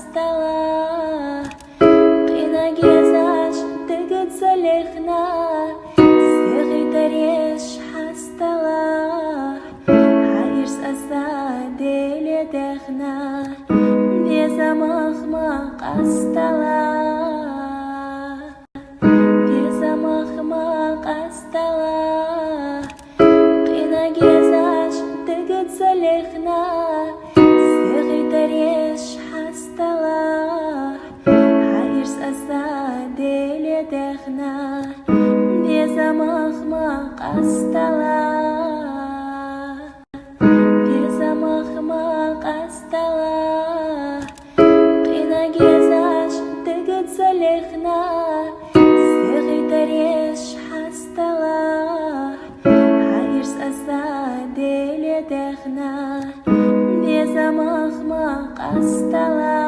Къасталахь Къина гезаш Дехна Сыгый тареш Къасталахь Хайрс аса Деле Дехна Безамах Къасталахь Безамах Къасталахь Къина гезаш Дехна Сыгый тареш Къасталахь Хайрс аса Деле Дехна Безамах Къасталахь Безамах Къасталахь Къина гезаш Дехна Сыгый тареш Къасталахь Хайрс аса Деле Дехна Безамах Къасталахь